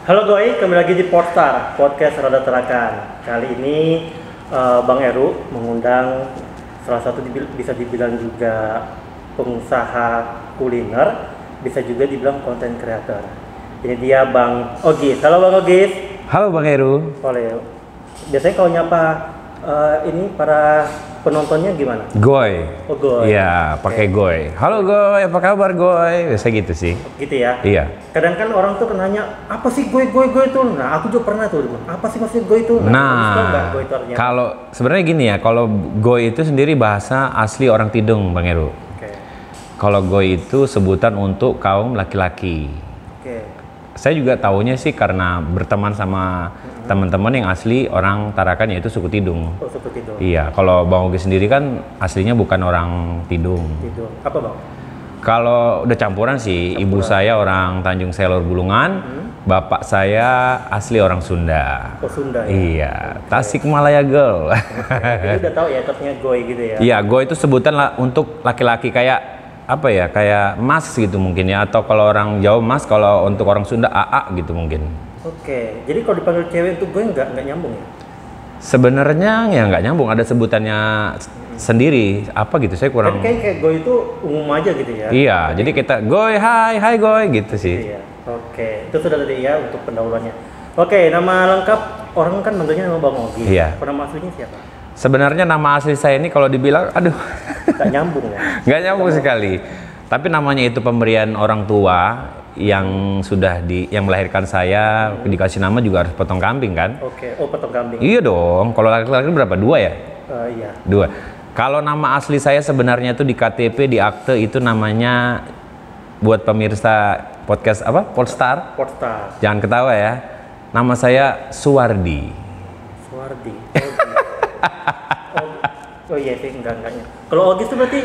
Halo Goy, kembali lagi di Podstar, podcast Rada Terakan. Kali ini Bang Eru mengundang salah satu bisa dibilang juga pengusaha kuliner, bisa juga dibilang content creator. Ini dia Bang Ogis. Halo Bang Ogis. Halo Bang Eru. Boleh. Biasanya kalau nyapa ini para penontonnya gimana? Goy. Oh Goy. Iya, pakai Goy. Halo Goy, apa kabar Goy? Biasa gitu sih. Gitu ya? Iya. Kadang kan orang tuh nanya, apa sih Goy itu? Nah, aku juga pernah tuh, apa sih maksud Goy itu? Nah, kalau sebenarnya gini ya, kalau Goy itu sendiri bahasa asli orang Tidung, Bang Eru. Oke. Kalau Goy itu sebutan untuk kaum laki-laki. Oke. Saya juga taunya sih karena berteman sama teman-teman yang asli orang Tarakan, yaitu suku Tidung. Oh, suku Tidung. Iya, kalau Bang Ogis sendiri kan aslinya bukan orang Tidung. Tidung. Apa Bang? Kalau udah campuran sih, ibu saya orang Tanjung Selor Bulungan, bapak saya asli orang Sunda. Oh, Sunda ya? Iya, Tasikmalaya girl. Jadi udah tahu ya terusnya Goy gitu ya? Iya, Goy itu sebutan lah untuk laki-laki, kayak apa ya, kayak mas gitu mungkin ya, atau kalau orang Jawa mas, kalau untuk orang Sunda AA gitu mungkin. Oke, jadi kalau dipanggil cewek itu Goy nggak nyambung ya? Sebenarnya ya nggak nyambung, ada sebutannya sendiri, apa gitu, saya kurang. Tapi kayak Goy itu umum aja gitu ya? Iya, jadi kita Goy, hai Goy gitu sih. Iya. Oke, itu sudah tadi ya untuk pendahuluannya. Oke, nama lengkap orang kan manggilnya nama Bang Ogis. Iya. Nama aslinya siapa? Sebenarnya nama asli saya ini kalau dibilang, aduh, Nggak nyambung ya? nggak nyambung sekali. Tapi namanya itu pemberian orang tua yang sudah yang melahirkan saya, dikasih nama juga harus potong kambing kan? Oke, oh potong kambing. Iya dong, kalau laki-laki berapa? 2 ya? Iya. 2. Kalau nama asli saya sebenarnya itu di KTP, di akte itu namanya, buat pemirsa podcast apa? Podstar. Podstar. Jangan ketawa ya. Nama saya Suwardi. Suwardi. Oh iya sih, enggaknya. Kalau Ogis itu berarti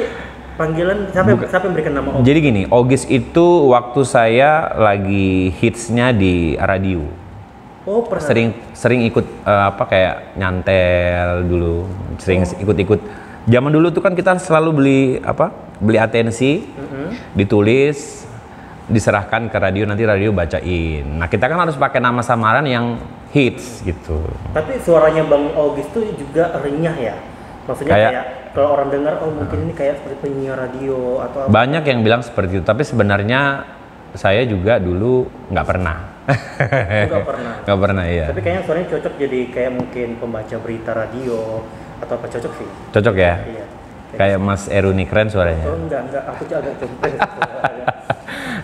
panggilan siapa yang berikan nama Ogis? Jadi gini, Ogis itu waktu saya lagi hitsnya di radio. Oh, pernah. Sering ikut kayak nyantel dulu, sering ikut-ikut. Zaman dulu tuh kan kita selalu beli atensi, ditulis, diserahkan ke radio, nanti radio bacain. Nah, kita kan harus pakai nama samaran yang hits gitu. Tapi suaranya Bang Ogis tuh juga renyah ya? Maksudnya kayak kalau orang dengar, oh mungkin ini kayak seperti penyiar radio atau apa? Banyak yang bilang seperti itu, tapi sebenarnya saya juga dulu nggak pernah. Nggak pernah? Nggak pernah, iya. Tapi kayaknya suaranya cocok jadi kayak mungkin pembaca berita radio atau apa, cocok sih? Cocok ya? Iya. Kayak Mas Eru nih, keren suaranya. Oh enggak, aku agak cempreng.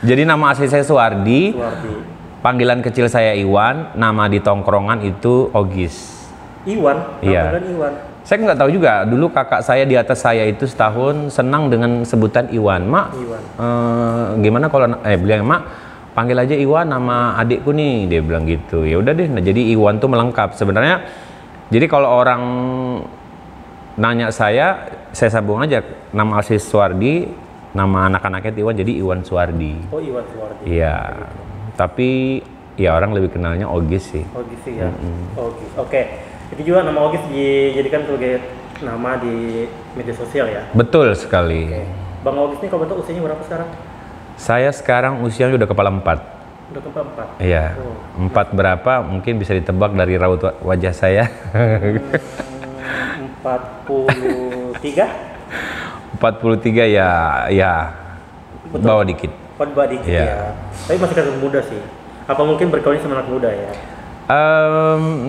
Jadi nama asli saya Suwardi. Suwardi. Panggilan kecil saya Iwan, nama di tongkrongan itu Ogis. Iwan? Iya. Panggilan Iwan? Saya nggak tahu juga, dulu kakak saya di atas saya itu setahun senang dengan sebutan Iwan. Mak, Iwan. Gimana kalau bilang, Mak, panggil aja Iwan, nama adikku nih, dia bilang gitu. Ya udah deh, nah jadi Iwan tuh melengkap sebenarnya. Jadi kalau orang nanya saya sambung aja nama asli Suwardi, nama anak-anaknya Iwan, jadi Iwan Suwardi. Oh, Iwan Suwardi. Iya. Tapi ya orang lebih kenalnya Ogis sih. Ogis sih ya. Ogis. Oke. Itu juga nama Ogis dijadikan sebagai nama di media sosial ya. Betul sekali. Oke. Bang Ogis ini kalau betul usianya berapa sekarang? Saya sekarang usianya udah kepala 4. Udah kepala 4? Iya. Oh. 4 berapa mungkin bisa ditebak dari raut wajah saya. 43? 43 ya. Betul. Bawa dikit. Bawa dikit Iya. ya. Tapi masih kelihatan muda sih. Apa mungkin berkawannya sama anak muda ya?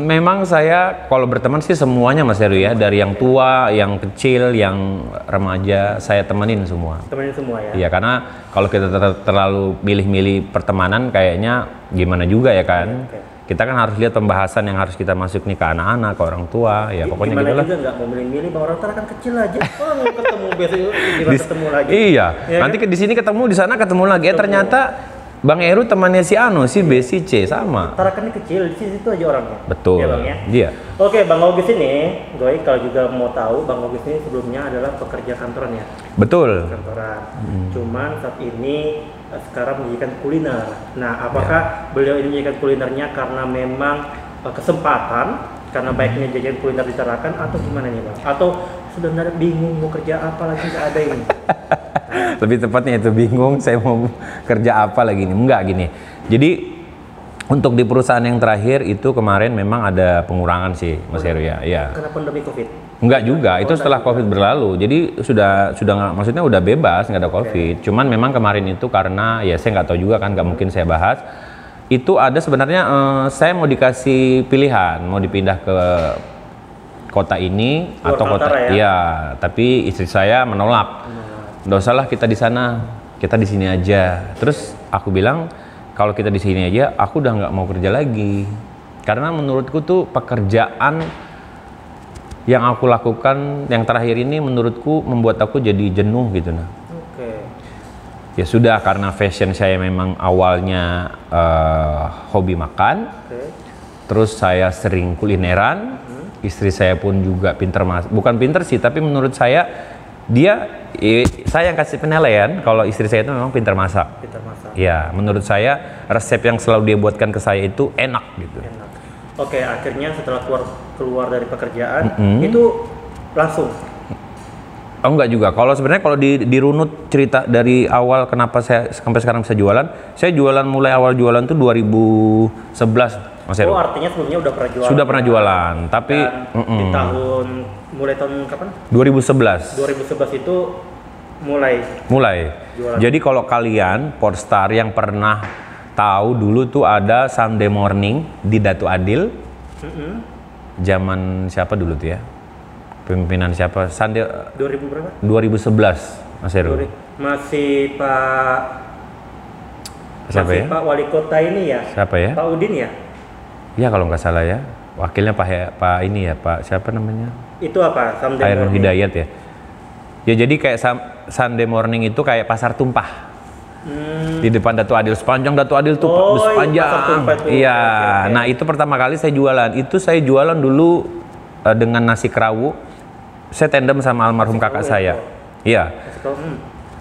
Memang saya kalau berteman sih semuanya Mas Heru ya, dari yang tua, yang kecil, yang remaja, saya temenin semua. Temenin semua ya? Iya, karena kalau kita terlalu milih-milih pertemanan kayaknya gimana juga ya kan. Oke. Kita kan harus lihat pembahasan yang harus kita masuk nih ke anak-anak, ke orang tua, ya pokoknya gimana gitu lah. juga nggak mau milih-milih, Bang, orang kan kecil aja. Oh, mau ketemu biasanya gimana ketemu lagi. Iya, Ya, nanti kan? di sini ketemu, di sana ketemu lagi. Ternyata Bang Eru temannya si Ano, si B, si C, sama. Tarakan ini kecil, di situ aja orangnya. Betul. Ya, Bang ya? Iya. Oke, Bang Ogis ini, Goy, kalau juga mau tahu, Bang Ogis ini sebelumnya adalah pekerja kantoran ya? Betul. Kantoran. Cuman saat ini sekarang menjadikan kuliner. Nah, apakah beliau ini menjadikan kulinernya karena memang kesempatan, karena baiknya jajan kuliner di Tarakan, atau gimana nih Bang? Atau sudah bingung mau kerja apa lagi, nggak ada ini? Lebih tepatnya itu bingung saya mau kerja apa lagi nih. Enggak gini. Jadi Untuk di perusahaan yang terakhir itu kemarin memang ada pengurangan sih, Mas Heru ya. Iya. Karena pandemi COVID? Enggak juga, itu setelah COVID berlalu. Jadi sudah nggak, maksudnya udah bebas, nggak ada COVID. Cuman memang kemarin itu karena ya saya nggak tahu juga kan, nggak mungkin saya bahas. Itu ada sebenarnya saya mau dikasih pilihan, mau dipindah ke kota ini Luar atau kota Kaltara ya? iya, tapi istri saya menolak. Nggak usah lah kita di sana, kita di sini aja. Terus aku bilang kalau kita di sini aja, aku udah nggak mau kerja lagi. Karena menurutku tuh pekerjaan yang aku lakukan yang terakhir ini menurutku membuat aku jadi jenuh gitu nah. Oke. Ya sudah, karena fashion saya memang awalnya hobi makan. Oke. Terus saya sering kulineran. Istri saya pun juga pinter bukan pinter sih, tapi menurut saya saya yang kasih penilaian kalau istri saya itu memang pinter masak. Pintar masak. Ya, menurut saya resep yang selalu dia buatkan ke saya itu enak gitu. Enak. Oke, akhirnya setelah keluar dari pekerjaan itu langsung. Oh enggak juga. Kalau sebenarnya kalau dirunut cerita dari awal kenapa saya sampai sekarang bisa jualan, saya jualan mulai awal jualan tuh 2011. Mas Heru. Oh, artinya sebelumnya udah pernah jualan. Sudah pernah jualan, tapi di mulai tahun kapan? 2011. 2011 itu mulai jualan. Jadi kalau kalian Portstar yang pernah tahu dulu tuh ada Sunday Morning di Datu Adil. Zaman siapa dulu tuh ya? Pimpinan siapa? Sunday 2000 berapa? 2011, Mas Heru. Masih Siapa ya? Pak Wali Kota ini ya? Siapa ya? Pak Udin ya? Ya kalau nggak salah ya. Wakilnya Pak ini ya, Pak siapa namanya? Itu apa? Sunday Khairul Morning. Hidayat ya. Ya jadi kayak Sunday Morning itu kayak pasar tumpah. Di depan Datu Adil, sepanjang Datu Adil tuh sepanjang. pasar tumpah tuh. Iya. Oke. Nah itu pertama kali saya jualan. Itu saya jualan dulu dengan nasi kerawu. Saya tandem sama almarhum kakak saya. Iya.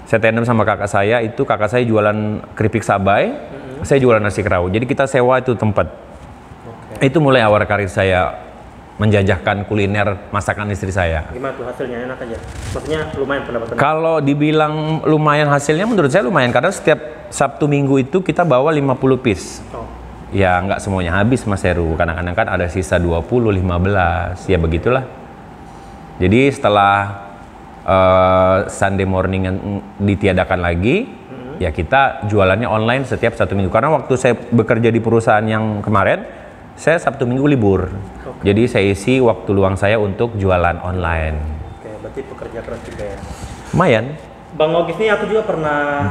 Saya tandem sama kakak saya. Itu kakak saya jualan keripik sabai. Saya jualan nasi kerawu. Jadi kita sewa itu tempat. Itu mulai awal karir saya menjajahkan kuliner masakan istri saya. Gimana tuh hasilnya, enak aja? Maksudnya lumayan pendapatan? Kalau dibilang lumayan hasilnya, menurut saya lumayan. Karena setiap Sabtu Minggu itu kita bawa 50 piece. Oh. Ya nggak semuanya habis Mas Heru. Kadang-kadang kan ada sisa 20, 15. Ya begitulah. Jadi setelah Sunday Morning yang ditiadakan lagi, ya kita jualannya online setiap Sabtu Minggu. Karena waktu saya bekerja di perusahaan yang kemarin, saya Sabtu Minggu libur. Jadi saya isi waktu luang saya untuk jualan online. Oke, berarti pekerja keras juga ya? Lumayan. Bang Ogis ini aku juga pernah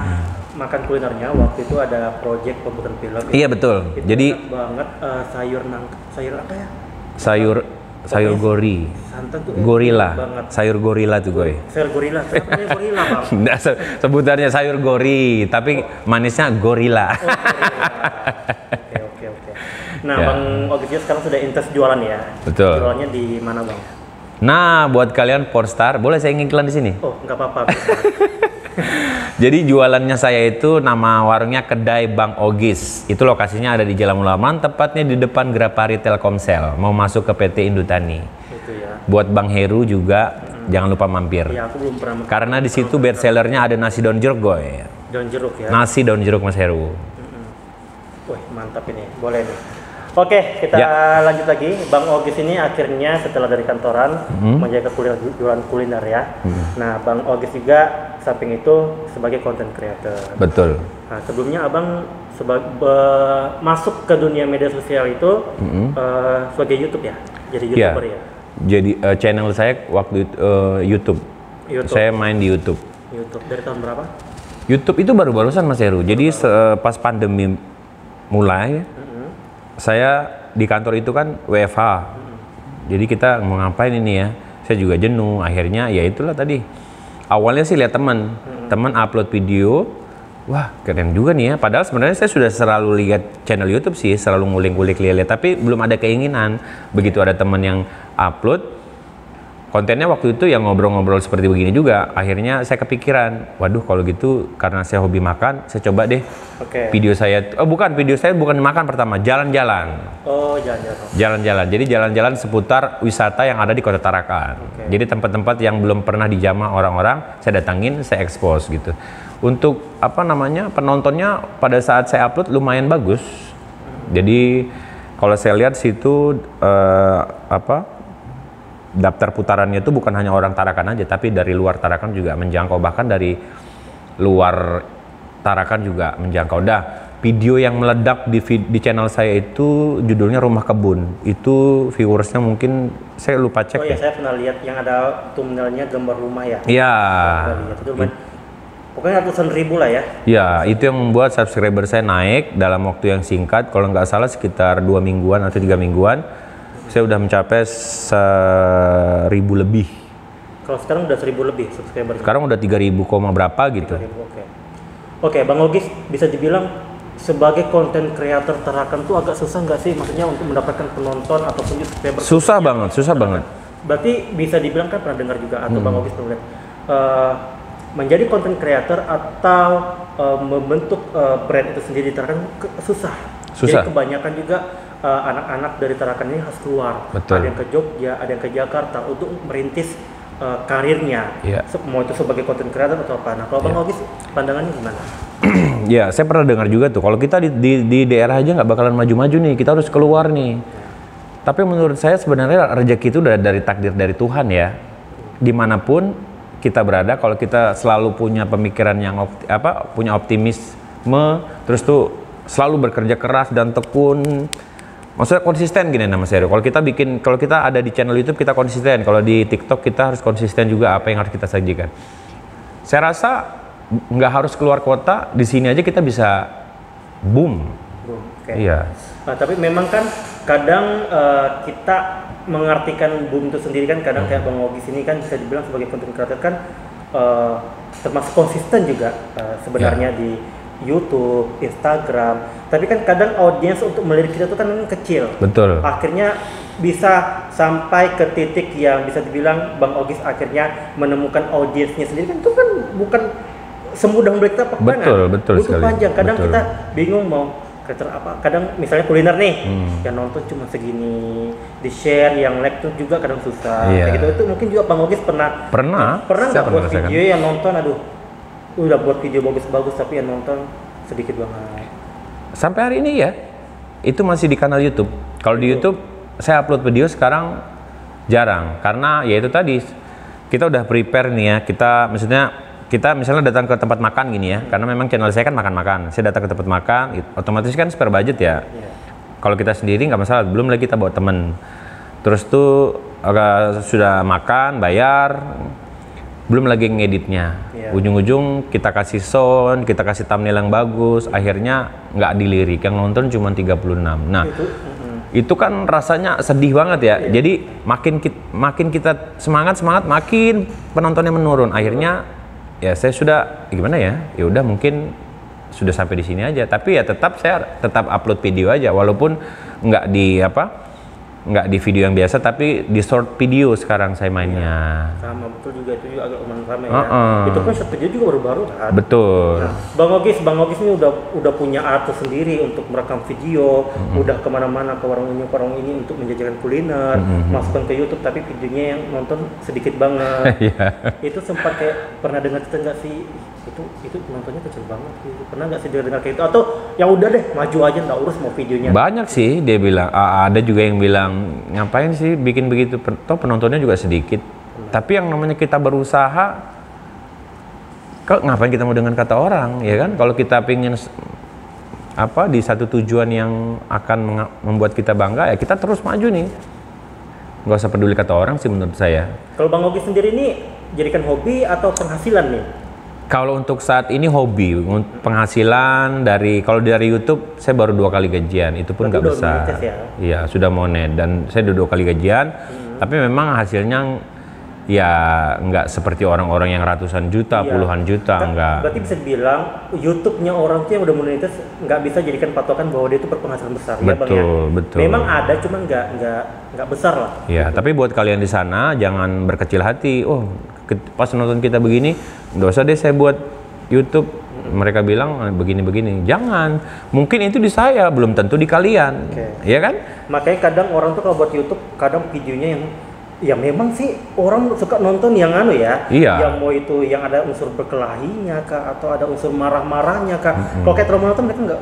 makan kulinernya. Waktu itu ada project pembuatan film. Iya betul. Itu Jadi enak banget sayur apa ya? sayur gori. Santan tuh Gorila. enak banget. Sayur gorila tuh gue. Sayur gorila. Kenapa namanya gorila, Bang? Nggak, sebutannya sayur gori, tapi manisnya gorila. Oke. Nah, Ya. Bang Ogis sekarang sudah intens jualan ya? Betul. Jualannya di mana, Bang? Nah, buat kalian Portstar, boleh saya ngiklan di sini? Oh, nggak apa-apa. Jadi jualannya saya itu nama warungnya Kedai Bang Ogis. Itu lokasinya ada di Jalan Mulaman, tepatnya di depan Grapari Telkomsel. Mau masuk ke PT Indutani. Itu ya. Buat Bang Heru juga jangan lupa mampir. Ya, aku belum pernah makan. Karena di situ best sellernya ada nasi daun jeruk, goy. Daun jeruk ya. Nasi daun jeruk Mas Heru. Wih, mantap ini. Boleh nih. Oke, kita lanjut lagi. Bang Ogis ini akhirnya setelah dari kantoran menjaga jualan kuliner ya. Nah, Bang Ogis juga samping itu sebagai content creator. Betul. Nah, sebelumnya Abang masuk ke dunia media sosial itu sebagai YouTube ya? Jadi YouTuber ya? Jadi channel saya waktu itu YouTube. Saya main di YouTube. YouTube dari tahun berapa? YouTube itu baru-barusan Mas Heru. Jadi pas pandemi mulai, saya di kantor itu kan WFH. Jadi kita mau ngapain ini ya? Saya juga jenuh. Akhirnya ya itulah tadi. Awalnya sih lihat teman upload video. Wah, keren juga nih ya. Padahal sebenarnya saya sudah selalu lihat channel YouTube sih, selalu ngulik-ngulik lihat, tapi belum ada keinginan. Begitu ada teman yang upload kontennya waktu itu yang ngobrol-ngobrol seperti begini juga, akhirnya saya kepikiran, waduh kalau gitu karena saya hobi makan, saya coba deh video saya bukan makan pertama, jalan-jalan. Oh, jalan-jalan. Jalan-jalan, jadi jalan-jalan seputar wisata yang ada di Kota Tarakan. Jadi tempat-tempat yang belum pernah dijamah orang-orang, saya datangin, saya expose gitu. Untuk penontonnya pada saat saya upload lumayan bagus. Jadi kalau saya lihat situ daftar putarannya itu bukan hanya orang Tarakan aja, tapi dari luar Tarakan juga menjangkau, bahkan dari luar Tarakan juga menjangkau. Video yang meledak di channel saya itu judulnya Rumah Kebun. Itu viewersnya mungkin saya lupa cek. Oh ya, saya pernah lihat yang ada thumbnailnya gambar rumah ya. Iya. Pokoknya ratusan ribu lah ya. Ya, itu yang membuat subscriber saya naik dalam waktu yang singkat. Kalau nggak salah sekitar 2 mingguan atau 3 mingguan, saya udah mencapai 1.000 lebih. Kalau sekarang udah 1.000 lebih subscriber. Sekarang udah 3.000, berapa gitu. 3.000, oke, Bang Ogis, bisa dibilang sebagai konten kreator Tarakan tuh agak susah nggak sih? Maksudnya untuk mendapatkan penonton ataupun subscriber? Susah banget. Berarti bisa dibilang kan pernah dengar juga atau Bang Ogis pernah lihat, menjadi konten kreator atau membentuk brand itu sendiri di Tarakan susah. Jadi kebanyakan juga anak-anak dari Tarakan ini harus keluar. Betul. Ada yang ke Jogja, ada yang ke Jakarta untuk merintis karirnya. Mau itu sebagai konten kreator atau apa. Nah, kalau Bang Ogis pandangannya gimana? Ya, saya pernah dengar juga tuh. Kalau kita di daerah aja nggak bakalan maju-maju nih, kita harus keluar nih. Tapi menurut saya sebenarnya rezeki itu udah dari takdir dari Tuhan ya. Dimanapun kita berada, kalau kita selalu punya pemikiran yang punya optimisme, terus tuh selalu bekerja keras dan tekun. Maksudnya konsisten gini Mas Heru. Kalau kita ada di channel YouTube kita konsisten, kalau di TikTok kita harus konsisten juga apa yang harus kita sajikan. Saya rasa nggak harus keluar kota, di sini aja kita bisa boom. Okay. Iya. Nah, tapi memang kan kadang kita mengartikan boom itu sendiri kan kadang kayak Bang Ogis ini kan bisa dibilang sebagai content creator kan termasuk konsisten juga sebenarnya di YouTube, Instagram. Tapi kan kadang audiens untuk melirik kita itu kan kecil. Betul. Akhirnya bisa sampai ke titik yang bisa dibilang Bang Ogis akhirnya menemukan audiensnya sendiri kan itu kan bukan semudah melirik kita pegangan. Betul butuh sekali. panjang. Kadang kita bingung mau kreator apa. Kadang misalnya kuliner nih, yang nonton cuma segini, di share, yang like tuh juga kadang susah. Kayak gitu. Itu mungkin juga Bang Ogis pernah nggak buat video yang nonton, aduh, udah buat video bagus-bagus tapi yang nonton sedikit banget. Sampai hari ini ya, itu masih di kanal YouTube. Kalau di YouTube saya upload video sekarang jarang karena ya itu tadi kita udah prepare nih ya. Kita misalnya datang ke tempat makan gini ya, karena memang channel saya kan makan-makan. Saya datang ke tempat makan, otomatis kan spare budget ya. Kalau kita sendiri nggak masalah, belum lagi kita bawa temen. Terus tuh sudah makan, bayar, belum lagi ngeditnya. Ujung-ujung kita kasih sound, kita kasih thumbnail yang bagus, akhirnya nggak dilirik, yang nonton cuma 36. Nah, itu kan rasanya sedih banget ya. Jadi makin kita semangat, makin penontonnya menurun. Akhirnya ya saya sudah gimana ya? Ya udah mungkin sudah sampai di sini aja. Tapi ya saya tetap upload video aja, walaupun nggak di video yang biasa, tapi di short video sekarang saya mainnya. Sama, betul juga, itu juga agak lumayan ramai ya. Itu kan short video juga baru-baru kan. Betul. Nah, Bang Ogis ini udah punya art sendiri untuk merekam video, udah kemana-mana ke warung ini untuk menjajakan kuliner, masukkan ke YouTube, tapi videonya yang nonton sedikit banget. Itu sempat kayak pernah dengar cerita nggak sih? Itu nontonnya kecil banget gitu. Pernah nggak sih dengar kayak itu? Atau ya udah deh, maju aja, nggak urus mau videonya. Banyak sih dia bilang, ada juga yang bilang ngapain sih bikin begitu, toh penontonnya juga sedikit. Tapi yang namanya kita berusaha, ngapain kita mau dengan kata orang, ya kan? Kalau kita pingin di satu tujuan yang akan membuat kita bangga, ya kita terus maju nih. Nggak usah peduli kata orang sih menurut saya. Kalau Bang Ogis sendiri ini jadikan hobi atau penghasilan nih? Kalau untuk saat ini hobi, penghasilan kalau dari YouTube saya baru 2 kali gajian, itu pun nggak besar. Iya, sudah monet dan saya udah 2 kali gajian, tapi memang hasilnya ya nggak seperti orang-orang yang ratusan juta, puluhan juta, enggak. Berarti bisa dibilang YouTube-nya orang tuh yang udah monetis nggak bisa jadikan patokan bahwa dia itu berpenghasilan besar. Betul, betul. Memang ada, cuman nggak besar lah. Iya, tapi buat kalian di sana jangan berkecil hati. Oh, pas nonton kita begini, nggak usah deh saya buat YouTube. Mereka bilang begini-begini. Jangan. Mungkin itu di saya, belum tentu di kalian. Iya kan? Makanya kadang orang tuh kalau buat YouTube, kadang videonya yang ya memang sih orang suka nonton yang yang mau itu yang ada unsur berkelahinya kah, atau ada unsur marah-marahnya kah. Kalau kayak trauma nonton mereka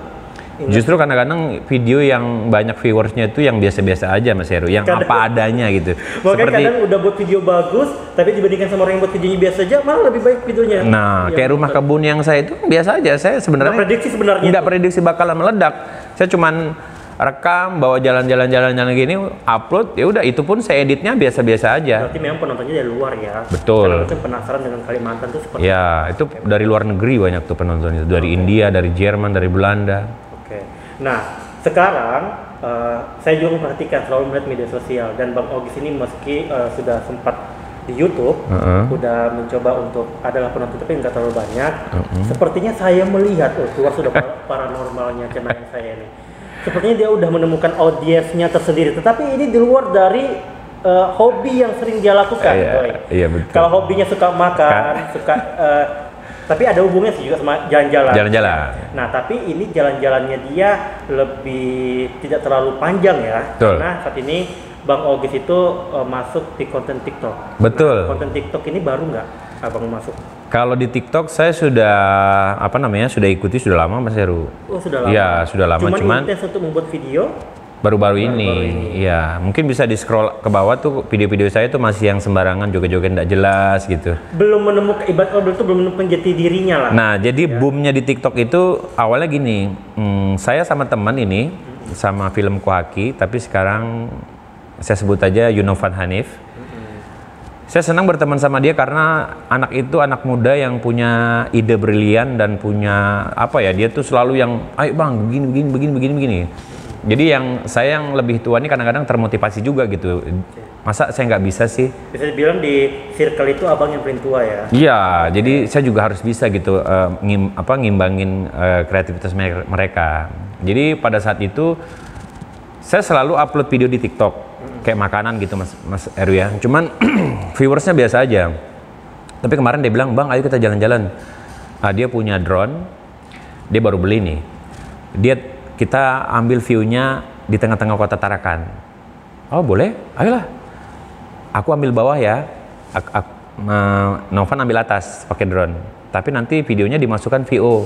Justru kadang-kadang video yang banyak viewersnya itu yang biasa-biasa aja Mas Heru, yang apa adanya gitu. Makanya kadang udah buat video bagus, tapi dibandingkan sama orang yang buat videonya biasa aja, malah lebih baik videonya. Nah, kayak rumah kebun yang saya itu biasa aja. Saya sebenarnya nggak prediksi bakalan meledak. Saya cuman rekam, bawa jalan-jalan gini, upload, ya udah itu pun saya editnya biasa-biasa aja. Berarti memang penontonnya dari luar ya. Betul. Karena mungkin penasaran dengan Kalimantan tuh seperti ya, itu dari luar negeri banyak tuh penonton itu, dari India, dari Jerman, dari Belanda. Oke. Nah, sekarang saya juga memperhatikan selalu melihat media sosial, dan Bang Ogis ini meski sudah sempat di YouTube, udah mencoba untuk adalah penonton tapi nggak terlalu banyak. Sepertinya saya melihat keluar sudah paranormalnya channel saya ini. Sepertinya dia udah menemukan audiensnya tersendiri, tetapi ini di luar dari hobi yang sering dia lakukan. Iya, betul. Kalau hobinya suka makan, suka tapi ada hubungannya sih juga sama jalan-jalan. Nah, tapi ini jalan-jalannya dia lebih tidak terlalu panjang ya. Betul. Karena saat ini Bang Ogis itu masuk di konten TikTok. Betul. Nah, konten TikTok ini baru nggak Abang masuk? Kalau di TikTok saya sudah sudah ikuti sudah lama Mas Heru. Oh, sudah lama. Iya, sudah lama. Cuman intens untuk membuat video baru-baru ini. Iya, mungkin bisa di scroll ke bawah tuh video-video saya tuh masih yang sembarangan, joget-joget nggak jelas gitu. Belum menemukan belum menemukan jati dirinya lah. Nah, jadi boomnya di TikTok itu awalnya gini. Saya sama teman ini sama film Kohaki, tapi sekarang saya sebut aja Yunovan Hanif. Saya senang berteman sama dia karena anak itu anak muda yang punya ide brilian dan punya dia tuh selalu yang ayo bang begini. Jadi saya yang lebih tua ini kadang-kadang termotivasi juga gitu. Masa saya nggak bisa sih? Bisa dibilang di circle itu abang yang paling tua ya? Iya, jadi saya juga harus bisa gitu ngimbangin kreativitas mereka. Jadi pada saat itu saya selalu upload video di TikTok. Kayak makanan gitu Mas Eru ya. Cuman viewersnya biasa aja. Tapi kemarin dia bilang, "Bang, ayo kita jalan-jalan." Dia punya drone. Dia baru beli nih. Kita ambil view-nya di tengah-tengah kota Tarakan. Oh, boleh? Ayolah. Aku ambil bawah ya. Novan ambil atas pakai drone. Tapi nanti videonya dimasukkan VO.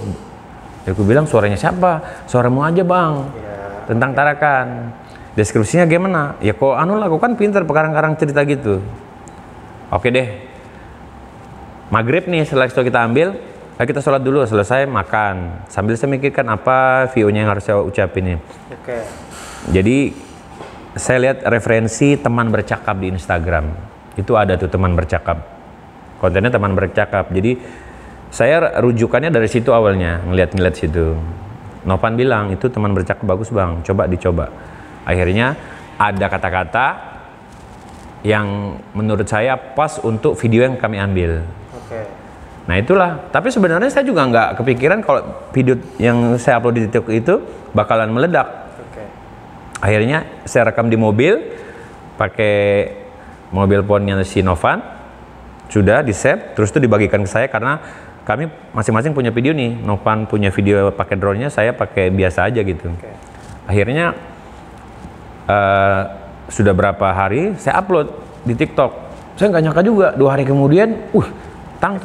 Aku bilang, "Suaranya siapa?" "Suaramu aja, Bang." Tentang Tarakan. Deskripsinya gimana? Ya kok aku kan pinter pekarang-karang cerita gitu. Oke deh. Maghrib nih setelah kita ambil, kita sholat dulu, selesai makan. Sambil saya mikirkan apa VO-nya yang harus saya ucapin nih. Oke. Jadi saya lihat referensi teman bercakap di Instagram. Itu ada tuh teman bercakap. Kontennya teman bercakap. Jadi saya rujukannya dari situ awalnya, ngeliat situ. Novan bilang, itu teman bercakap bagus bang, coba dicoba. Akhirnya ada kata-kata yang menurut saya pas untuk video yang kami ambil. Oke. Nah itulah, tapi sebenarnya saya juga nggak kepikiran kalau video yang saya upload di TikTok itu bakalan meledak. Oke. Akhirnya saya rekam di mobil, pakai mobil phone-nya si Novan, sudah di-save, terus itu dibagikan ke saya karena kami masing-masing punya video nih. Novan punya video pakai drone-nya, saya pakai biasa aja gitu. Oke. Akhirnya sudah berapa hari saya upload di TikTok. Saya nggak nyangka juga 2 hari kemudian, tang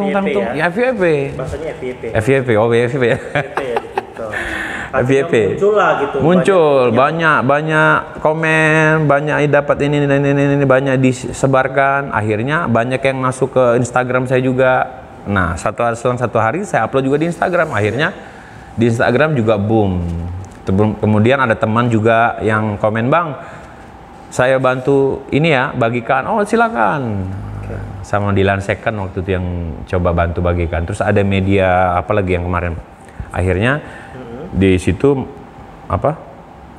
ya FYP. Bahasanya FYP. FYP, oh FYP ya. FYP ya di TikTok. FYP. Muncul lah gitu. Muncul banyak komen, banyak dapat ini banyak disebarkan. Akhirnya banyak yang masuk ke Instagram saya juga. Nah, selang 1 hari saya upload juga di Instagram. Akhirnya di Instagram juga boom. Kemudian ada teman juga yang komen, "Bang, saya bantu ini ya, bagikan." Oh, silakan. Sama Dilan Second waktu itu yang coba bantu bagikan. Terus ada media apa lagi yang kemarin. Akhirnya di situ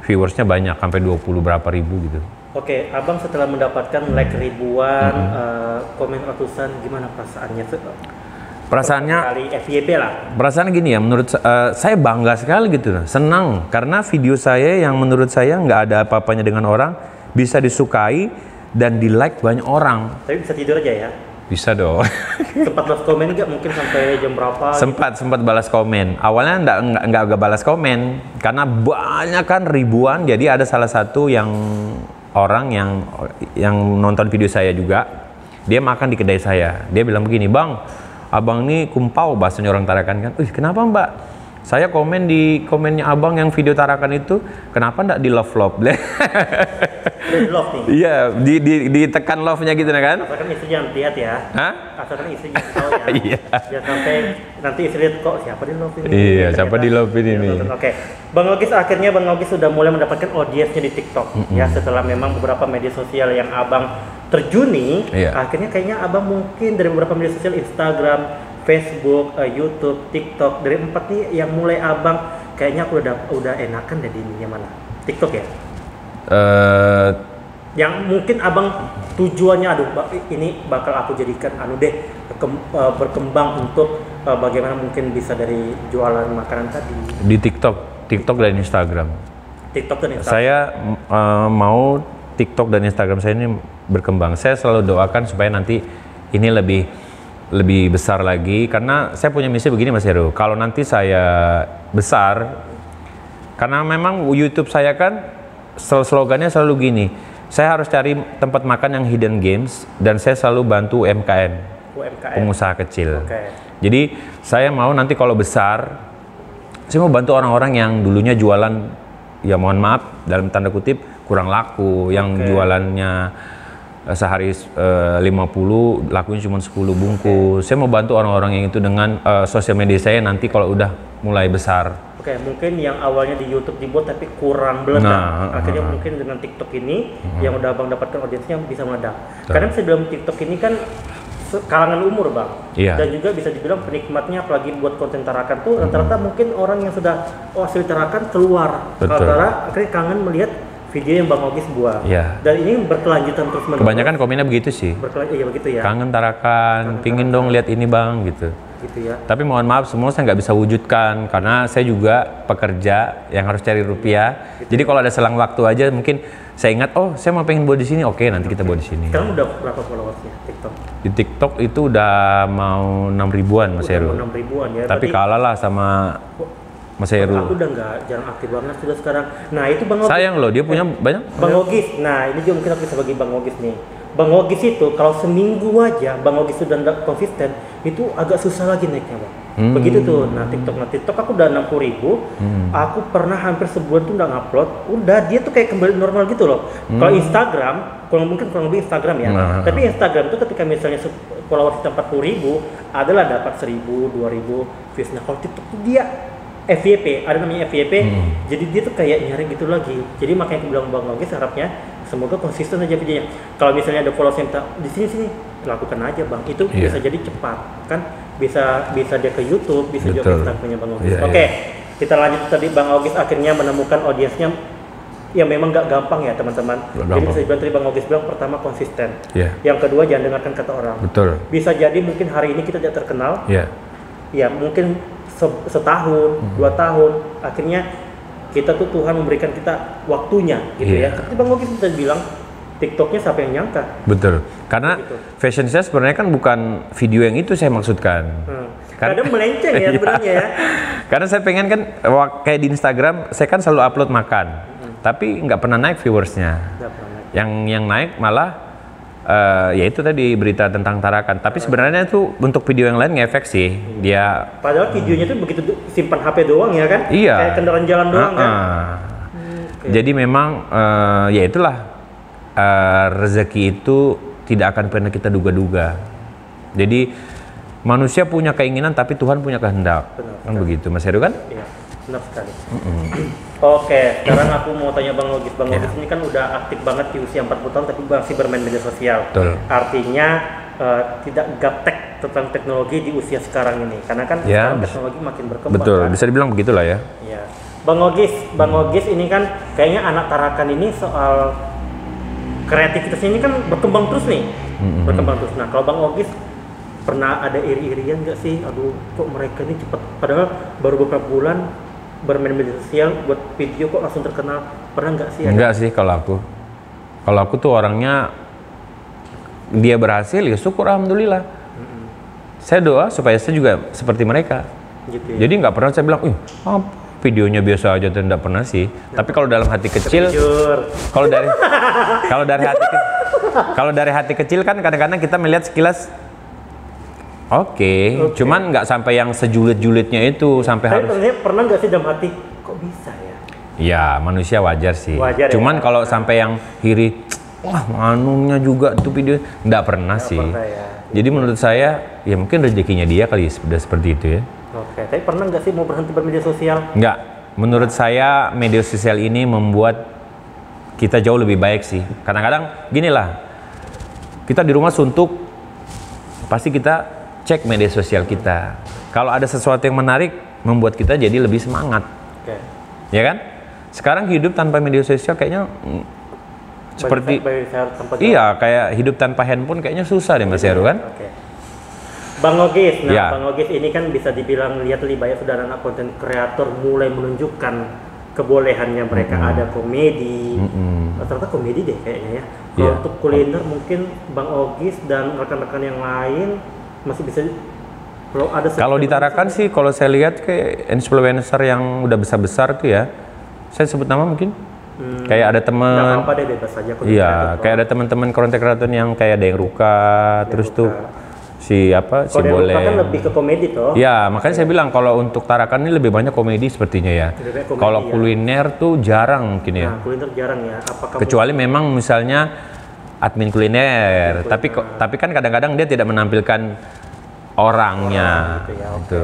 viewersnya banyak sampai 20 berapa ribu gitu. Oke, abang setelah mendapatkan like ribuan, komen ratusan, gimana perasaannya? Perasaannya kali FYP lah. Perasaan gini ya, menurut saya bangga sekali gitu, senang karena video saya yang menurut saya nggak ada apa-apanya dengan orang bisa disukai dan di like banyak orang. Tapi bisa tidur aja ya? Bisa dong. Sempat balas komen nggak? Mungkin sampai jam berapa? Sempat balas komen. Awalnya nggak balas komen karena banyak kan ribuan. Jadi ada salah satu orang yang nonton video saya juga, dia makan di kedai saya. Dia bilang begini, "Bang, abang ini kumpau," bahasanya orang Tarakan kan. Kenapa mbak? Saya komen di komennya abang yang video Tarakan itu, kenapa nggak di love? Di love nih. Iya, ditekan love-nya gitu kan? Asalkan istrinya lihat ya. Hah? Asalkan istrinya tahu ya. Iya. Jangan sampai nanti istri lihat kok siapa di love ini. Iya, siapa di love ini nih. Oke. Bang Ogis, akhirnya Bang Ogis sudah mulai mendapatkan audiensnya di TikTok. Ya, setelah memang beberapa media sosial yang abang terjuni, akhirnya kayaknya abang mungkin dari beberapa media sosial, Instagram, Facebook, YouTube, TikTok, dari 4 nih yang mulai abang kayaknya aku udah enakan deh di ininya mana? TikTok ya? Yang mungkin abang tujuannya, aduh ini bakal aku jadikan berkembang untuk bagaimana mungkin bisa dari jualan makanan tadi. Di TikTok dan Instagram. TikTok dan Instagram. Saya mau TikTok dan Instagram saya ini berkembang. Saya selalu doakan supaya nanti ini lebih besar lagi, karena saya punya misi begini Mas Heru. Kalau nanti saya besar, karena memang YouTube saya kan slogannya selalu gini, saya harus cari tempat makan yang hidden games, dan saya selalu bantu UMKM. Pengusaha kecil. Jadi saya mau nanti kalau besar, saya mau bantu orang-orang yang dulunya jualan, ya mohon maaf dalam tanda kutip kurang laku, yang jualannya sehari 50, lakunya cuma 10 bungkus. Saya mau bantu orang-orang yang itu dengan sosial media saya nanti kalau udah mulai besar. Mungkin yang awalnya di YouTube dibuat tapi kurang meledak. Akhirnya mungkin dengan TikTok ini yang udah abang dapatkan audiensnya bisa meledak. Karena bisa dalam TikTok ini kan kalangan umur bang, dan juga bisa dibilang penikmatnya, apalagi buat konten Tarakan tuh rata-rata mungkin orang yang sudah asli Tarakan keluar, karena akhirnya kangen melihat video yang Bang Ogis buat. Dan ini berkelanjutan terus menerus. Kebanyakan komennya begitu sih. Iya begitu ya. Kangen Tarakan, pingin dong lihat ini bang gitu. Gitu ya. Tapi mohon maaf semua saya nggak bisa wujudkan karena saya juga pekerja yang harus cari rupiah. Jadi kalau ada selang waktu aja mungkin saya ingat, oh saya mau pengen buat di sini, oke nanti kita buat di sini. Sekarang udah berapa followersnya TikTok? Di TikTok itu udah mau 6 ribuan Mas Heru. 6 ribuan ya. Tapi kalah lah sama Mas Heru. Aku udah jarang aktif banget sudah sekarang. Nah itu Bang Ogis. Sayang loh dia punya banyak. Bang Ogis, nah ini juga mungkin aku bisa bagi Bang Ogis nih. Bang Ogis itu kalau seminggu aja Bang Ogis sudah nggak konsisten, itu agak susah lagi naiknya bang. Begitu tuh. Nah TikTok aku udah 60 ribu. Aku pernah hampir sebulan tuh nggak ngupload. Udah dia tuh kayak kembali normal gitu loh. Kalau Instagram, kurang lebih Instagram ya. Tapi Instagram tuh ketika misalnya followers 40 ribu, adalah dapat 1000, 2000 views. Nah kalau TikTok tuh dia FYP, ada namanya FYP. Jadi dia tuh kayak nyari gitu lagi. Jadi makanya aku bilang Bang Ogis harapnya semoga konsisten aja videonya. Kalau misalnya ada followers yang di sini lakukan aja bang. Itu bisa jadi cepat kan. Bisa dia ke YouTube, bisa juga ke Instagramnya Bang Ogis. Oke, kita lanjut tadi Bang Ogis akhirnya menemukan audiensnya yang memang gak gampang ya teman-teman. Jadi bisa dibilang tadi Bang Ogis bilang pertama konsisten. Yang kedua jangan dengarkan kata orang. Bisa jadi mungkin hari ini kita tidak terkenal. Ya mungkin setahun, 2 tahun, akhirnya kita tuh Tuhan memberikan kita waktunya gitu ya. Tapi Bang Ogis bisa bilang TikToknya siapa yang nyangka? Betul. Karena fashion saya sebenarnya kan bukan video yang itu saya maksudkan. Kadang melenceng ya sebenarnya ya. Karena saya pengen kan kayak di Instagram saya kan selalu upload makan, tapi nggak pernah naik viewersnya. Yang naik malah ya itu tadi berita tentang Tarakan. Tapi sebenarnya itu untuk video yang lain ngefek sih. Dia padahal videonya tuh begitu simpan HP doang ya kan? Kayak kendaraan jalan doang kan? Jadi memang ya itulah rezeki itu tidak akan pernah kita duga-duga. Jadi manusia punya keinginan tapi Tuhan punya kehendak. Kan begitu Mas Heru kan? Iya, benar sekali. Oke, sekarang aku mau tanya Bang Ogis. Bang Ogis ini kan udah aktif banget di usia 40 tahun tapi masih bermain media sosial. Artinya tidak gaptek tentang teknologi di usia sekarang ini. Karena kan sekarang teknologi makin berkembang. Betul, bisa dibilang begitulah ya. Bang Ogis ini kan kayaknya anak Tarakan ini soal kreativitasnya ini kan berkembang terus nih. Berkembang terus. Nah, kalau Bang Ogis pernah ada iri-irian nggak sih? Aduh, kok mereka ini cepat. Padahal baru beberapa bulan bermain media sosial buat video kok langsung terkenal. Pernah nggak sih? Enggak sih kalau aku. Kalau aku tuh orangnya dia berhasil ya syukur alhamdulillah. Saya doa supaya saya juga seperti mereka. Gitu ya? Jadi nggak pernah saya bilang, videonya biasa aja, tidak pernah sih. Tapi kalau dalam hati kecil, kalau dari hati kecil kan kadang-kadang kita melihat sekilas Oke. Cuman nggak sampai yang sejulit-julitnya itu sampai Tapi harus. sebenarnya pernah nggak sih dalam hati, kok bisa ya? Ya manusia wajar sih. Wajar ya. Cuman kalau sampai yang iri, wah manunya juga tuh video, nggak pernah sih. Pernah ya. Jadi menurut saya ya mungkin rezekinya dia kali sudah seperti itu ya. Oke, tapi pernah nggak sih mau berhenti bermedia sosial? Nggak. Menurut saya media sosial ini membuat kita jauh lebih baik sih. Kadang-kadang gini lah, kita di rumah suntuk, pasti kita cek media sosial kita. Kalau ada sesuatu yang menarik, membuat kita jadi lebih semangat. Oke. Ya kan? Sekarang hidup tanpa media sosial kayaknya seperti iya, kayak hidup tanpa handphone kayaknya susah deh Mas Heru kan? Oke. Bang Ogis, nah Ya. Bang Ogis ini kan bisa dibilang lihat lebih banyak sudah anak konten kreator mulai menunjukkan kebolehannya mereka ada komedi, rata-rata komedi deh kayaknya ya. Kalau Iya. untuk kuliner mungkin Bang Ogis dan rekan-rekan yang lain masih bisa. Kalau di Tarakan sih, kalau saya lihat kayak influencer yang udah besar-besar tuh ya, saya sebut nama mungkin, kayak ada nggak teman, apa-apa deh, bebas aja. iya, kayak ada teman-teman konten kreator yang kayak Deng Ruka, terus tuh si apa, si Kalau Deng Ruka kan Boleng. lebih ke komedi toh. Ya, makanya saya bilang kalau untuk Tarakan ini lebih banyak komedi sepertinya ya. Lebih banyak komedi, Kalau ya. kuliner tuh jarang mungkin ya. Nah, kuliner jarang ya. Apakah Kecuali memang misalnya admin kuliner, tapi kan kadang-kadang dia tidak menampilkan orangnya, gitu ya, oke. itu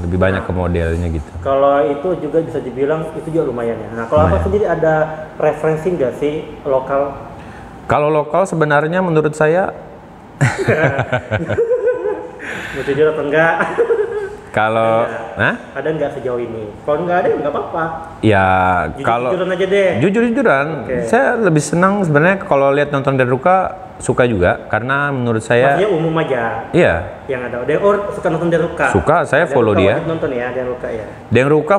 lebih banyak ke modelnya gitu. kalau itu juga bisa dibilang itu juga lumayan ya. Nah, kalau apa sendiri ada referensi nggak sih lokal? Kalau lokal sebenarnya menurut saya, Mau jujur atau enggak? kalau, Ada nggak sejauh ini? Kalau nggak ada ya nggak apa-apa. ya kalau Jujur-jujuran aja deh. jujur-jujuran, saya lebih senang sebenarnya kalau lihat nonton Deng Ruka, suka juga karena menurut saya, Maksudnya umum aja iya yang ada. Suka nonton Deng Ruka. suka, saya Deng follow Ruka dia. wajib nonton ya Deng Ruka ya. Deng Ruka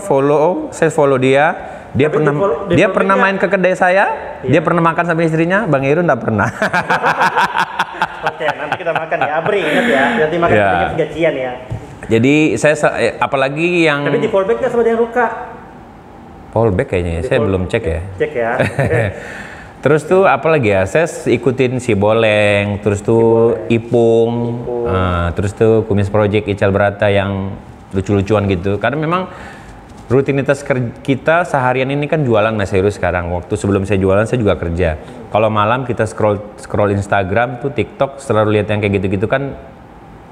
saya follow dia. Dia Tapi pernah di dia follow pernah dia. main ke kedai saya, dia pernah makan sama istrinya, Bang Heru enggak pernah. Oke, nanti kita makan ya. Abri, ingat ya. Nanti makan Ya. sedikit gajian ya. Jadi saya apalagi yang Tapi di fallback nggak sama Deng Ruka? fallback kayaknya ya, saya belum cek ya. Cek ya. Terus tuh apalagi ya, saya ikutin si Boleng, terus tuh Ipung, terus tuh Kumis Project Ical Berata yang lucu-lucuan gitu. Karena memang rutinitas kita seharian ini kan jualan Mas Heru sekarang. Waktu sebelum saya jualan saya juga kerja. Kalau malam kita scroll Instagram tuh TikTok, selalu lihat yang kayak gitu-gitu kan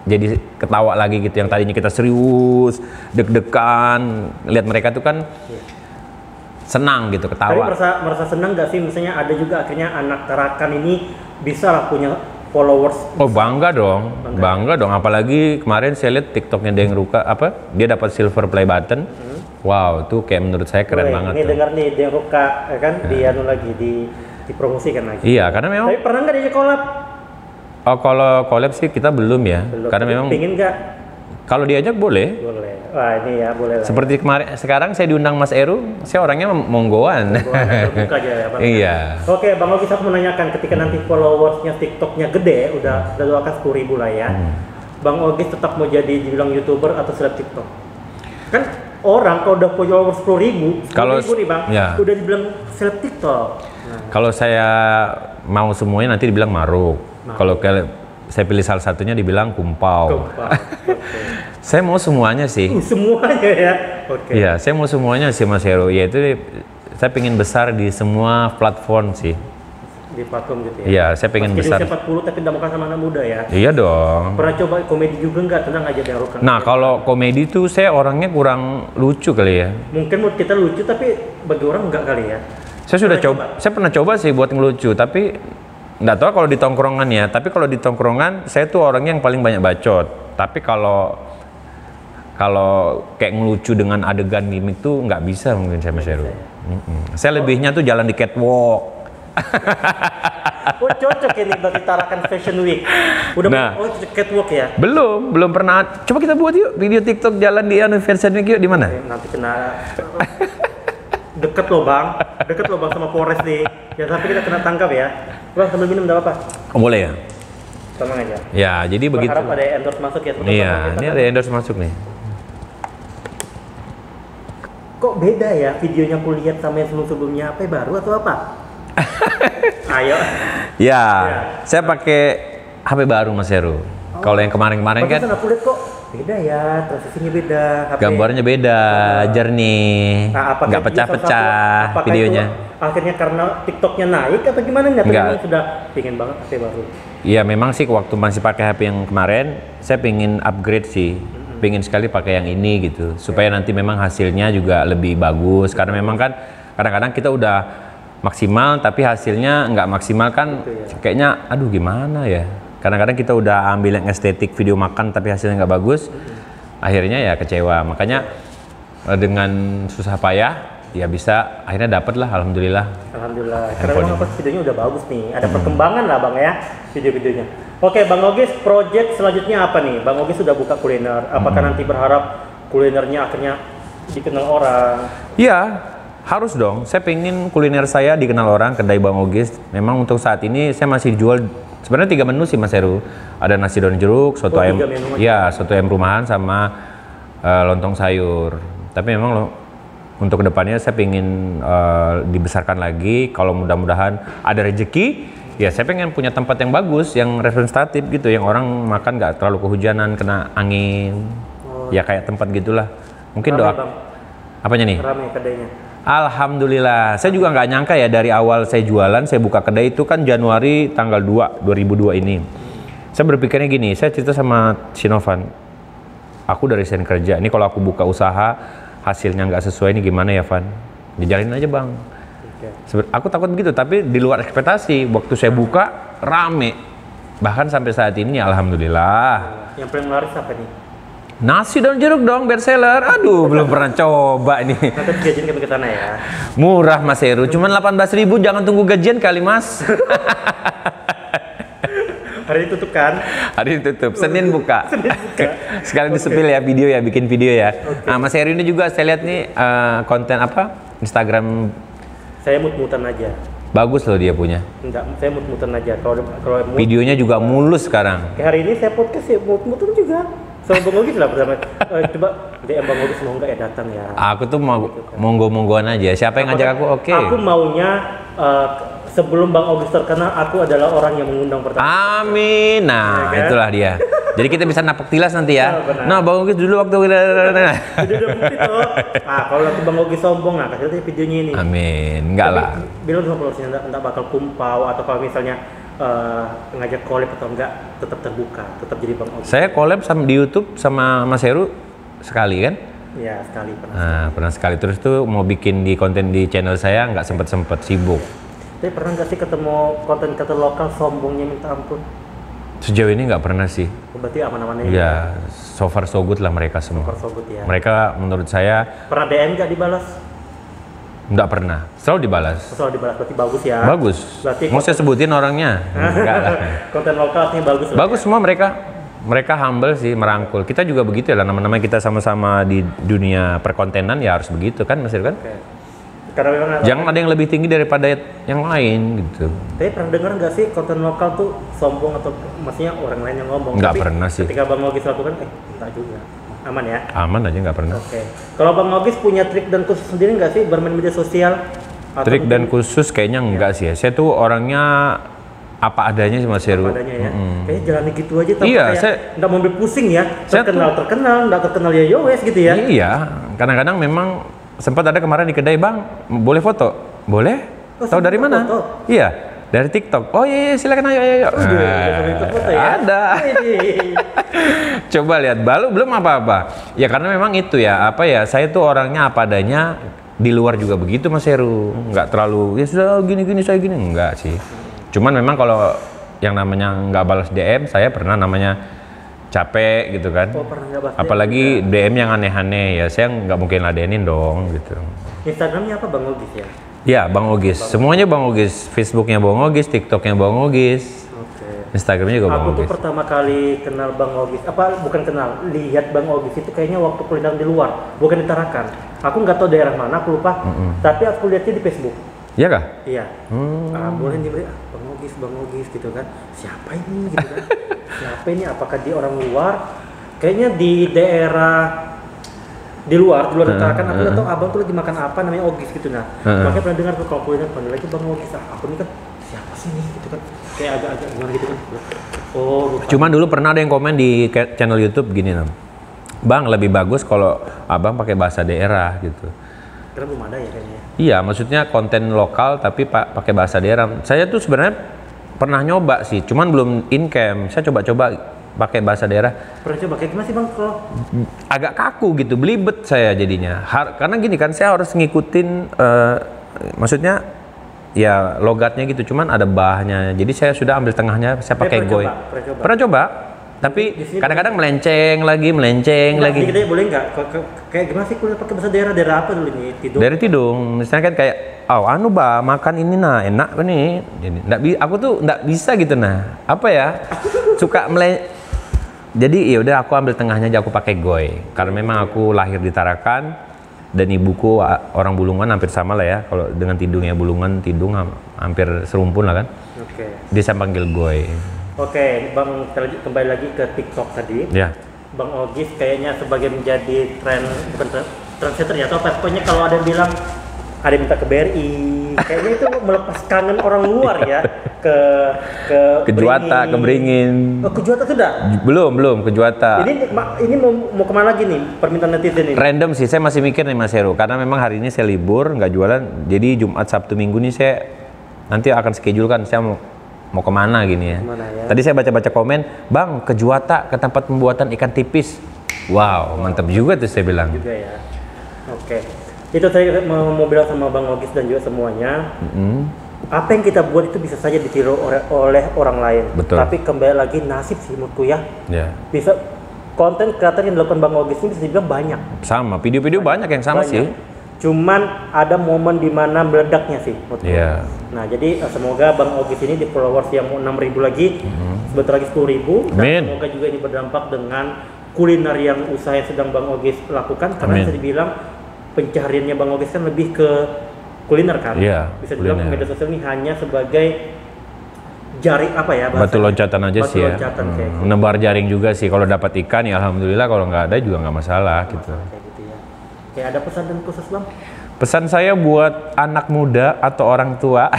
jadi ketawa lagi gitu. Yang tadinya kita serius, deg-degan, lihat mereka tuh kan senang gitu, Tapi ketawa. merasa senang nggak sih misalnya ada juga akhirnya anak Tarakan ini bisa lah punya followers. Oh bangga dong, bangga dong. Apalagi kemarin saya lihat TikToknya Deng Ruka, dia dapat silver play button. Wow, tuh kayak menurut saya keren banget Ini tuh. dengar nih Deng Ruka ya kan dipromosikan lagi. Iya, karena memang Tapi pernah nggak dia collab? kalau collab sih kita belum ya, karena Tapi memang pingin nggak? kalau diajak boleh. Boleh. Wah ini ya boleh lah. Seperti kemarin, sekarang saya diundang Mas Heru, saya orangnya monggoan. Terbuka aja ya Bang. Iya. Oke, Bang Ogi, saya mau menanyakan ketika nanti followersnya TikToknya gede, udah doakan 10.000 lah ya. Bang Ogi tetap mau jadi dibilang YouTuber atau seleb TikTok? Kan orang kalau udah followers 10.000 nih Bang, ya. udah dibilang seleb TikTok. Nah, Kalau saya mau semuanya nanti dibilang maruk. Kalau saya pilih salah satunya dibilang kumpau. Saya mau semuanya sih. Semuanya ya. Oke. Iya, saya mau semuanya sih Mas Heru. Yaitu saya pengen besar di semua platform sih. Di platform gitu ya. Iya, saya pengen Meski besar. usia 40 tapi tidak makan sama anak muda ya. Iya dong. Pernah coba komedi juga nggak? Tenang aja Deng Ruka. Nah, kalau komedi tuh saya orangnya kurang lucu kali ya. Mungkin menurut kita lucu tapi bagi orang enggak kali ya. Saya pernah coba sih buat ngelucu, tapi nggak tahu kalau di tongkrongan ya. Tapi kalau di tongkrongan saya tuh orangnya yang paling banyak bacot. Tapi kalau kayak ngelucu dengan adegan mimik tuh nggak bisa mungkin saya Mas Heru. Saya lebihnya tuh jalan di catwalk. Oh cocok ini berarti Tarakan Fashion Week. Udah catwalk ya? Belum pernah. Coba kita buat yuk video TikTok jalan di Fashion Week yuk, di mana? Nanti kena deket loh bang sama Polres nih. Ya tapi kita kena tangkap ya. Bang sambil minum enggak apa-apa? Oh, boleh ya? Tenang aja. Ya, jadi begitu. Berharap ada endorse masuk ya. Iya, ini ada endorse masuk nih. Kok beda ya videonya aku lihat sama yang sebelum-sebelumnya? Apa baru atau apa? Ayo. Ya, saya pakai HP baru Mas Heru. Kalau yang kemarin-kemarin kan Pantesan aku lihat kok beda ya, transisinya beda. HP. gambarnya beda, jernih, Nah, apakah nggak itu salah pecah-pecah satu- apakah videonya. itu akhirnya karena TikToknya naik atau gimana? Atau Enggak. memang sudah pingin banget HP baru. Iya memang sih waktu masih pakai HP yang kemarin, saya pengen upgrade sih, pengen sekali pakai yang ini gitu, supaya nanti memang hasilnya juga lebih bagus. Karena memang kan kadang-kadang kita udah maksimal, tapi hasilnya nggak maksimal kan, kayaknya aduh gimana ya. Kadang-kadang kita udah ambil yang estetik video makan, tapi hasilnya nggak bagus, akhirnya ya kecewa. Makanya dengan susah payah, ya bisa akhirnya dapet lah, alhamdulillah. Alhamdulillah. Karena Handphone memang ini. pas videonya udah bagus nih. Ada perkembangan lah Bang ya video-videonya. Oke Bang Ogis, project selanjutnya apa nih? Bang Ogis sudah buka kuliner. Apakah nanti berharap kulinernya akhirnya dikenal orang? Iya, harus dong. Saya pengen kuliner saya dikenal orang, kedai Bang Ogis. Memang untuk saat ini saya masih jual sebenarnya 3 menu sih Mas Heru. Ada nasi daun jeruk, soto ayam, 3 menu aja. ya soto ayam rumahan sama lontong sayur. Tapi memang untuk kedepannya saya pengen dibesarkan lagi. Kalau mudah-mudahan ada rezeki, ya saya pengen punya tempat yang bagus, yang representatif gitu, yang orang makan nggak terlalu kehujanan, kena angin. Ya kayak tempat gitulah. Mungkin Rame, doa. Bang. Apanya nih? Rame kedainya. Alhamdulillah, saya juga nggak nyangka ya dari awal saya jualan, saya buka kedai itu kan Januari tanggal 2, 2002 ini. Saya berpikirnya gini, saya cerita sama Sinovan, aku dari resign kerja, ini kalau aku buka usaha, hasilnya nggak sesuai ini gimana ya Van? Dijalin aja Bang. Aku takut begitu, tapi di luar ekspektasi, waktu saya buka, rame. Bahkan sampai saat ini, Alhamdulillah. Yang paling laris apa nih? Nasi daun jeruk dong, bestseller. Aduh, belum pernah coba ini. Nanti gajian kami ke sana ya. Murah Mas Heru, cuman 18.000, jangan tunggu gajian kali Mas. Hari ini tutup kan? Hari ini tutup, Senin buka. Sekali disepil ya video ya, bikin video ya. Nah Mas Heru ini juga saya lihat nih konten apa, Instagram Saya mut-mutan aja. bagus loh dia punya. Enggak, saya mut-mutan aja. Kalau Videonya juga mulus sekarang. kayak hari ini saya podcast ya mut-mutan juga. Sama Bang Ogis lah pertama. Coba DM Bang Ogis mau nggak ya datang ya. Aku tuh mau monggo-monggoan aja, siapa yang ngajak aku oke. Aku maunya sebelum Bang Ogis terkenal, aku adalah orang yang mengundang pertama. Amin, nah Ya kan? itulah dia. Jadi kita bisa napak tilas nanti ya. benar. Nah Bang Ogis dulu waktu Jadi udah bukti tuh. Kalau nanti Bang Ogis sombong, nah kasih lihat videonya ini. Amin, enggak lah. Bilang sama followersnya enggak bakal kumpau atau kalau misalnya ngajak collab atau enggak, tetap terbuka, tetap jadi Bang Ogis. Saya collab sama di YouTube sama Mas Heru sekali kan? Ya sekali pernah. Nah, pernah sekali. Terus tuh mau bikin di konten di channel saya nggak sempet sibuk. Tapi pernah nggak sih ketemu konten lokal sombongnya minta ampun? Sejauh ini nggak pernah sih. Berarti aman-aman aja. Ya, so far so good lah mereka semua. Persobut ya. Mereka menurut saya Pernah DM nggak dibalas? nggak pernah. Selalu dibalas. Soal dibalas berarti bagus ya. Bagus. Berarti Mau saya sebutin orangnya? Enggak lah. konten lokal artinya bagus. lah. Bagus semua mereka. Mereka humble sih, merangkul. Kita juga begitu ya lah, nama-nama kita sama-sama di dunia perkontenan ya harus begitu kan, Mas Ir, kan? Oke. Karena memang Jangan ada yang lebih tinggi daripada yang lain gitu. Tapi pernah dengar nggak sih konten lokal tuh sombong atau maksudnya orang lain yang ngomong? Nggak Tapi pernah sih. Ketika Bang Ogis lakukan, enggak juga. Aman ya? Aman aja nggak pernah. Oke. Kalau Bang Ogis punya trik dan khusus sendiri nggak sih bermain media sosial? Atau Trik dan mungkin khusus kayaknya enggak sih ya. Saya tuh orangnya apa adanya sih Mas Heru. apa adanya ya? Kayaknya jalannya gitu aja tapi Iya, kayak saya- nggak mau ambil pusing ya. Saya Terkenal, nggak terkenal ya yowes gitu ya. Iya, kadang-kadang memang sempat ada kemarin di kedai Bang, boleh foto? Boleh? Oh, Tahu dari sempat mana? foto? Iya, dari TikTok. Oh iya, silakan ayo. Udah ikut foto ya? Ada. Widih. Coba lihat, belum apa-apa. Ya karena memang itu ya, apa ya, saya tuh orangnya apa adanya, di luar juga begitu Mas Heru. Nggak terlalu, ya sudah gini-gini saya gini, enggak sih. Cuman memang kalau yang namanya nggak balas DM, saya pernah namanya capek gitu kan. Oh, pernah nggak balas DM Apalagi DM yang aneh-aneh ya, saya nggak mungkin ladenin dong gitu. Instagramnya apa Bang Ogis ya? Ya Bang Ogis, semuanya Bang Ogis. Facebooknya Bang Ogis, TikToknya Bang Ogis, Oke. Instagramnya juga Bang Aku tuh Ogis. pertama kali kenal Bang Ogis, bukan kenal, lihat Bang Ogis itu kayaknya waktu kuliah di luar, bukan di Tarakan. Aku nggak tahu daerah mana, aku lupa. Tapi aku lihatnya di Facebook. Iya kah? Iya. Boleh diberi Bang Ogis gitu kan. Siapa ini gitu kan? Siapa ini? Apakah dia orang luar? Kayaknya di daerah di luar Tarakan. Aku nggak tahu abang tuh lagi makan apa namanya Ogis gitu nah. Makanya pernah dengar tuh kalau kuliner panggil lagi Bang Ogis. Aku nih kan siapa sih ini gitu kan? Kayak agak-agak gimana gitu kan. Oh, lupa. Cuman dulu pernah ada yang komen di channel YouTube gini, Nam. Bang, lebih bagus kalau abang pakai bahasa daerah gitu. Karena belum ada ya kayaknya. Iya, maksudnya konten lokal tapi pakai bahasa daerah. Saya tuh sebenarnya pernah nyoba sih, cuman belum in cam. Saya coba-coba pakai bahasa daerah. Pernah coba kayak gimana sih Bang kalau? Agak kaku gitu, belibet saya jadinya. Karena gini kan, saya harus ngikutin, maksudnya ya logatnya gitu. Cuman ada bahnya. Jadi saya sudah ambil tengahnya, saya pakai goy. Pernah coba. Tapi kadang-kadang melenceng lagi. Kita boleh nggak? Kayak gimana sih kuliah pakai bahasa daerah? Daerah apa dulu ini? Tidung. Dari Tidung, misalnya kan kayak, anu bah makan ini nah enak nih. Jadi aku tuh nggak bisa gitu nah. Apa ya? Suka Jadi ya udah aku ambil tengahnya aja, aku pakai goy. Karena memang aku lahir di Tarakan dan ibuku orang Bulungan, hampir sama lah ya. Kalau dengan Tidung ya, Bulungan Tidung hampir serumpun lah kan. Oke. Dia saya panggil goy. Oke, Bang, kembali lagi ke TikTok tadi. Ya. Bang Ogis kayaknya sebagai menjadi trendsetter ya, atau apa? Pokoknya kalau ada yang bilang ada yang minta ke BRI, kayaknya itu melepas kangen orang luar ya ke Juwata, ke Beringin. Oh, ke Juwata sudah? Belum ke Juwata. Ini mau kemana lagi nih permintaan netizen ini? Random sih, saya masih mikir nih Mas Heru, karena memang hari ini saya libur, nggak jualan. Jadi Jumat, Sabtu, Minggu nih saya nanti akan schedule kan, saya mau kemana gini ya. Kemana ya? Tadi saya baca-baca komen, Bang ke Juwata, ke tempat pembuatan ikan tipis. Wow, mantap juga tuh saya bilang. Juga ya. Oke. Itu saya mau bilang sama Bang Ogis dan juga semuanya. Apa yang kita buat itu bisa saja ditiru oleh orang lain. Betul. Tapi kembali lagi nasib sih menurutku ya. Ya. Bisa konten kreator yang dilakukan Bang Ogis ini bisa dibilang banyak. Sama, video-video banyak yang sama sih. Cuman ada momen dimana meledaknya sih menurutku. Iya. Nah jadi semoga Bang Ogis ini di followers yang mau 6.000 lagi, sebentar lagi 10.000. Dan semoga juga ini berdampak dengan kuliner yang usaha yang sedang Bang Ogis lakukan. Karena bisa dibilang pencahariannya Bang Ogis kan lebih ke kuliner kan. Iya, bisa dibilang media sosial ini hanya sebagai jaring apa ya bahasanya? Batu loncatan aja sih ya. Kayak gitu. Menebar jaring juga sih, kalau dapat ikan ya alhamdulillah, kalau nggak ada juga nggak masalah gitu. Kayak gitu ya. Kayak ada pesan dan khusus Bang? Pesan saya buat anak muda atau orang tua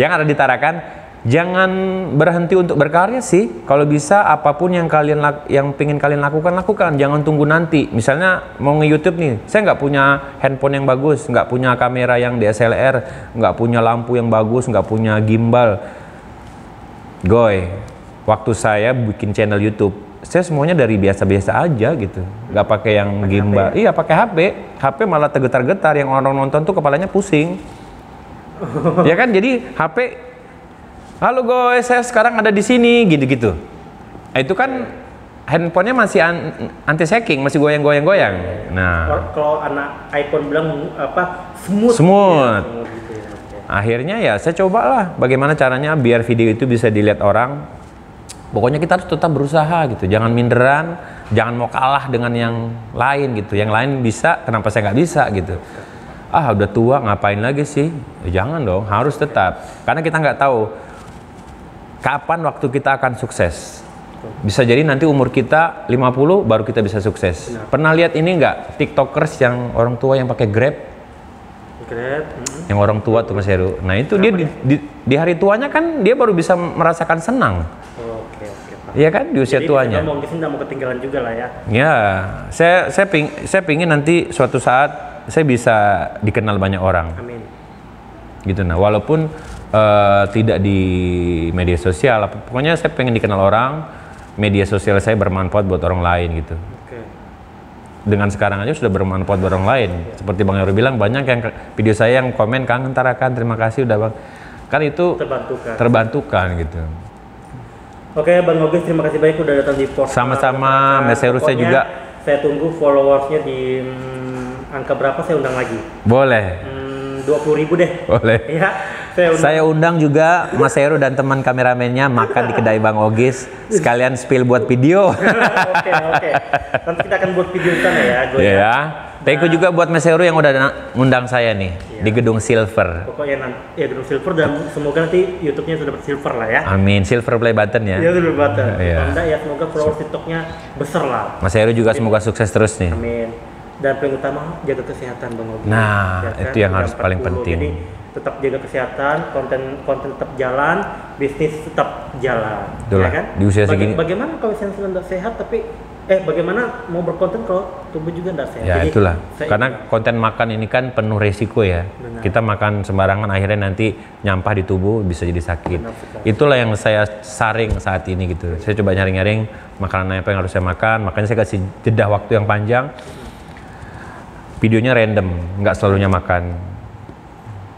yang ada di Tarakan, jangan berhenti untuk berkarya sih. Kalau bisa apapun yang pengen kalian lakukan, jangan tunggu nanti. Misalnya mau nge-YouTube nih, saya nggak punya handphone yang bagus, nggak punya kamera yang DSLR, nggak punya lampu yang bagus, nggak punya gimbal. Goy, waktu saya bikin channel YouTube, saya semuanya dari biasa-biasa aja gitu, nggak pakai yang gimbal. Iya, pakai HP malah tergetar-getar, yang orang nonton tuh kepalanya pusing. Ya kan, jadi HP, halo guys, saya sekarang ada di sini, gitu-gitu. Itu kan handphonenya masih anti-shaking, masih goyang-goyang. Nah, kalau anak iPhone bilang apa, smooth. Gitu ya. Akhirnya ya saya cobalah bagaimana caranya biar video itu bisa dilihat orang. Pokoknya kita harus tetap berusaha gitu, jangan minderan, jangan mau kalah dengan yang lain gitu. Yang lain bisa, kenapa saya nggak bisa gitu? Udah tua ngapain lagi sih? Ya, jangan dong, harus tetap. Karena kita nggak tahu kapan waktu kita akan sukses. Bisa jadi nanti umur kita 50 baru kita bisa sukses. Pernah lihat ini nggak, TikTokers yang orang tua yang pakai Grab? Yang orang tua tuh Mas Heru. Nah itu dia di hari tuanya kan dia baru bisa merasakan senang. Oke. Iya kan, di usia jadi, tuanya. Jadi mungkin nggak mau ketinggalan juga lah ya. Ya, saya pingin nanti suatu saat saya bisa dikenal banyak orang. Amin. Gitu nah, walaupun tidak di media sosial, pokoknya saya pengen dikenal orang. Media sosial saya bermanfaat buat orang lain gitu. Dengan sekarang aja sudah bermanfaat buat orang lain. Seperti Bang Heru bilang, banyak yang video saya yang komen, kangen Tarakan, terima kasih udah Bang. Kan itu terbantukan gitu. Oke Bang Ogis, terima kasih banyak udah datang di podcast. Sama-sama, Mas Heru saya juga. Saya tunggu followersnya di angka berapa, saya undang lagi. Boleh. 20.000 deh. Boleh. Ya, saya undang juga Mas Heru dan teman kameramennya makan di kedai Bang Ogis, sekalian spill buat video. Oke. Nanti kita akan buat video di sana ya. Iya. Thank you juga buat Mas Heru yang udah ngundang saya nih di Gedung Silver. Pokoknya Gedung Silver, dan semoga nanti YouTube-nya sudah silver lah ya. Amin, silver play button ya. Iya, silver button. Iya. Anda ya semoga followers TikTok-nya besar lah. Mas Heru juga semoga sukses terus nih. Amin. Dan paling utama jaga kesehatan Bang Ogis. Nah, ya kan? itu yang harus paling penting. Jadi tetap jaga kesehatan, konten tetap jalan, bisnis tetap jalan. Itulah, Ya kan? di usia segini. Bagaimana kalau misalnya sudah sehat tapi bagaimana mau berkonten kalau tubuh juga tidak sehat? Ya Jadi, itulah, karena konten makan ini kan penuh resiko ya. Benar. Kita makan sembarangan akhirnya nanti nyampah di tubuh bisa jadi sakit. Benar sekali. Itulah yang saya saring saat ini gitu. Saya coba nyaring-nyaring makanan apa yang harus saya makan, makanya saya kasih jeda waktu yang panjang. Videonya random, nggak selalunya makan.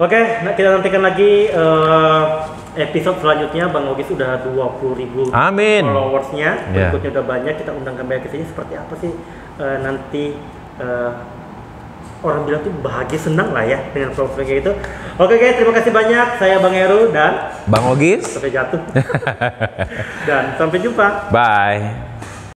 Oke, nah kita nantikan lagi episode selanjutnya. Bang Ogi sudah 20.000 Amin. followersnya, Ya. berikutnya udah banyak. Kita undang kembali ke sini. Seperti apa sih nanti orang bilang tuh bahagia, senang lah ya dengan follower kayak gitu. Oke guys, terima kasih banyak. Saya Bang Heru dan Bang Ogis. sampai jatuh. Dan sampai jumpa. Bye.